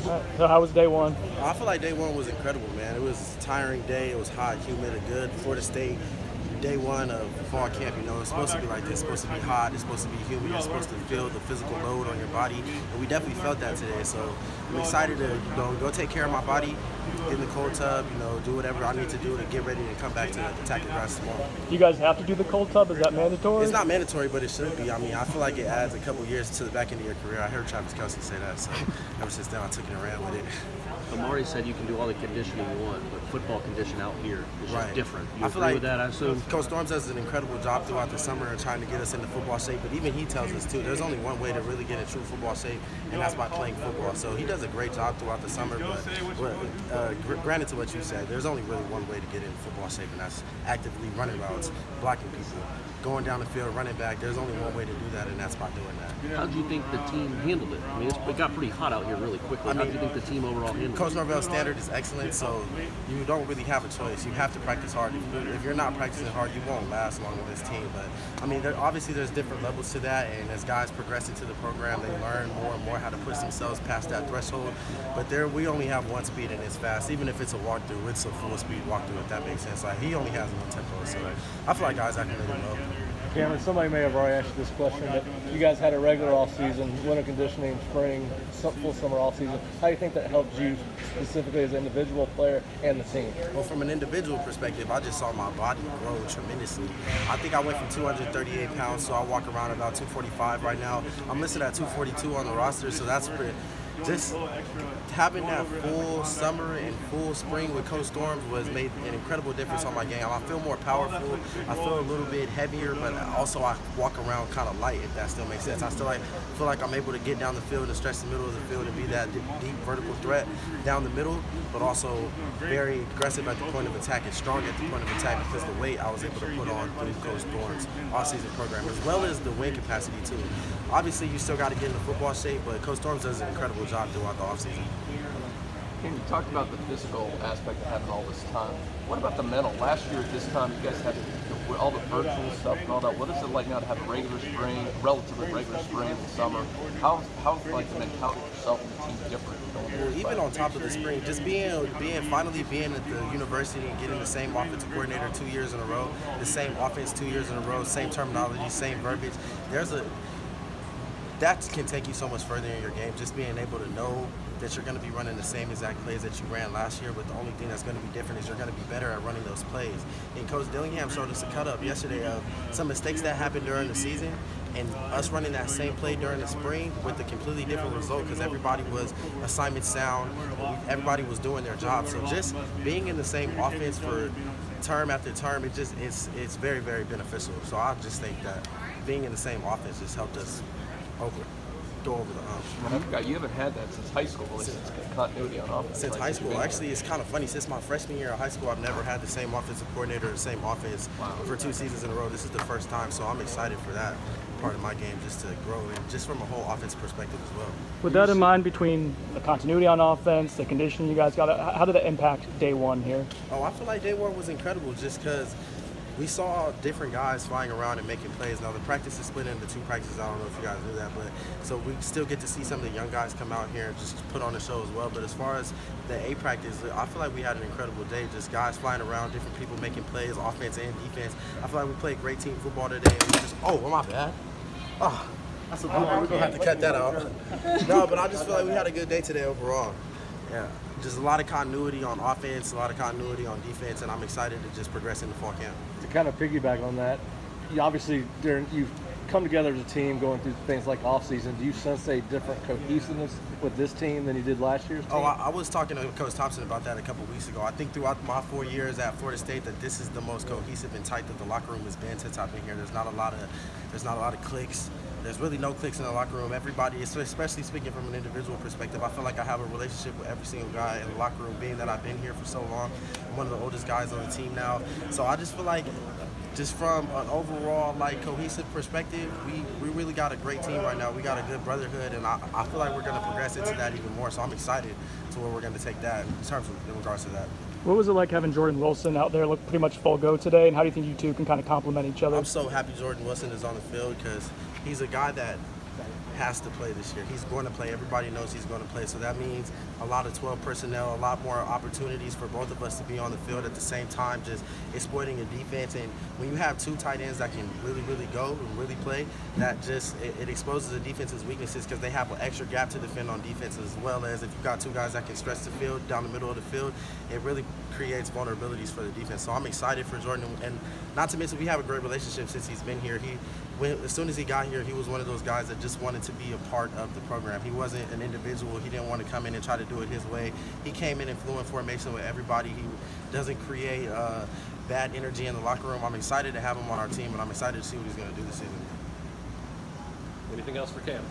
So how was day one? I feel like day one was incredible, man. It was a tiring day. It was hot, humid, and good. Florida State, day one of fall camp, it's supposed to be like this. It's supposed to be hot. It's supposed to be humid. You're supposed to feel the physical load on your body. And we definitely felt that today. So I'm excited to go take care of my body, get in the cold tub, do whatever I need to do to get ready to come back to attack the grass tomorrow. You guys have to do the cold tub? Is that mandatory? It's not mandatory, but it should be. I feel like it adds a couple years to the back end of your career. I heard Travis Kelce say that, so ever since then I took it and ran with it. Amari said you can do all the conditioning you want, but football condition out here is just different. You I feel agree like with that, I assume? Coach Storms does an incredible job throughout the summer trying to get us into football shape, but even he tells us too, there's only one way to really get in true football shape, and that's by playing football. So he does a great job throughout the summer, but granted to what you said, there's only really one way to get in football shape, and that's actively running routes, blocking people, going down the field, running back. There's only one way to do that, and that's by doing that. How do you think the team handled it? I mean, it got pretty hot out here really quickly. How do you think the team overall handled it? Coach Norvell's standard is excellent, so you don't really have a choice. You have to practice hard. If you're not practicing hard, you won't last long with this team. But obviously there's different levels to that, and as guys progress into the program, they learn more and more how to push themselves past that threshold. But we only have one speed, and it's fast. Even if it's a walkthrough, it's a full speed walkthrough. If that makes sense. Like he only has one tempo, so I feel like guys acclimated well. Cameron, somebody may have already asked you this question, but you guys had a regular off-season, winter conditioning, spring, full summer off-season. How do you think that helped you specifically as an individual player and the team? Well, from an individual perspective, I just saw my body grow tremendously. I think I went from 238 pounds, so I walk around about 245 right now. I'm listed at 242 on the roster, so that's pretty. Just having that full summer and full spring with Coach Storms made an incredible difference on my game. I feel more powerful. I feel a little bit heavier, but also I walk around kind of light, if that still makes sense. I still feel like I'm able to get down the field and stretch the middle of the field and be that deep vertical threat down the middle, but also very aggressive at the point of attack and strong at the point of attack because the weight I was able to put on through Coach Storms' off-season program, as well as the wing capacity too. Obviously, you still got to get into football shape, but Coach Storms does an incredible job throughout the offseason. And you talked about the physical aspect of having all this time. What about the mental? Last year at this time, you guys had all the virtual stuff and all that. What is it like now to have a regular spring, relatively regular spring and summer? How's like the mentality of yourself and the team different? Well, even on top of the spring, just finally being at the university and getting the same offensive coordinator 2 years in a row, the same offense 2 years in a row, same terminology, same verbiage. That can take you so much further in your game, just being able to know that you're going to be running the same exact plays that you ran last year, but the only thing that's going to be different is you're going to be better at running those plays. And Coach Dillingham showed us a cut-up yesterday of some mistakes that happened during the season, and us running that same play during the spring with a completely different result because everybody was assignment sound, everybody was doing their job. So just being in the same offense for term after term, it's very, very beneficial. So I just think that being in the same offense just helped us go over the hump. I forgot, you haven't had that since high school, since continuity on offense. Since high school. Actually, it's kind of funny. Since my freshman year of high school, I've never had the same offensive coordinator, the same offense for 2 seasons in a row. This is the first time, so I'm excited for that part of my game just to grow and just from a whole offense perspective as well. With that in mind, between the continuity on offense, the conditioning you guys got, how did that impact day one here? Oh, I feel like day one was incredible just because we saw different guys flying around and making plays. Now, the practice is split into 2 practices. I don't know if you guys knew that, but so we still get to see some of the young guys come out here and just put on the show as well. But as far as the A practice, I feel like we had an incredible day. Just guys flying around, different people making plays, offense and defense. I feel like we played great team football today. And my bad. Oh, that's a good one. We're going to have to cut that out. No, but I just feel like we had a good day today overall. Yeah, just a lot of continuity on offense, a lot of continuity on defense, and I'm excited to just progress into fall camp. To kind of piggyback on that, you obviously you've come together as a team going through things like off-season. Do you sense a different cohesiveness with this team than you did last year's team? Oh, I was talking to Coach Thompson about that a couple weeks ago. I think throughout my 4 years at Florida State that this is the most cohesive and tight that the locker room has been since I've been here. There's not a lot of cliques. There's really no cliques in the locker room. Everybody, especially speaking from an individual perspective, I feel like I have a relationship with every single guy in the locker room, being that I've been here for so long. I'm one of the oldest guys on the team now. So I just feel like just from an overall cohesive perspective, we really got a great team right now. We got a good brotherhood, and I feel like we're going to progress into that even more. So I'm excited to where we're going to take that in regards to that. What was it like having Jordan Wilson out there look pretty much full go today, and how do you think you two can kind of complement each other? I'm so happy Jordan Wilson is on the field because he's a guy that has to play this year. He's going to play. Everybody knows he's going to play. So that means a lot of 12 personnel, a lot more opportunities for both of us to be on the field at the same time, just exploiting a defense. And when you have two tight ends that can really, really go and really play, that just it exposes the defense's weaknesses because they have an extra gap to defend on defense, as well as if you've got two guys that can stretch the field down the middle of the field, it really creates vulnerabilities for the defense. So I'm excited for Jordan, and not to mention we have a great relationship since he's been here. As soon as he got here, he was one of those guys that just wanted to be a part of the program. He wasn't an individual. He didn't want to come in and try to do it his way. He came in and flew in formation with everybody. He doesn't create bad energy in the locker room. I'm excited to have him on our team, and I'm excited to see what he's going to do this season. Anything else for Cam?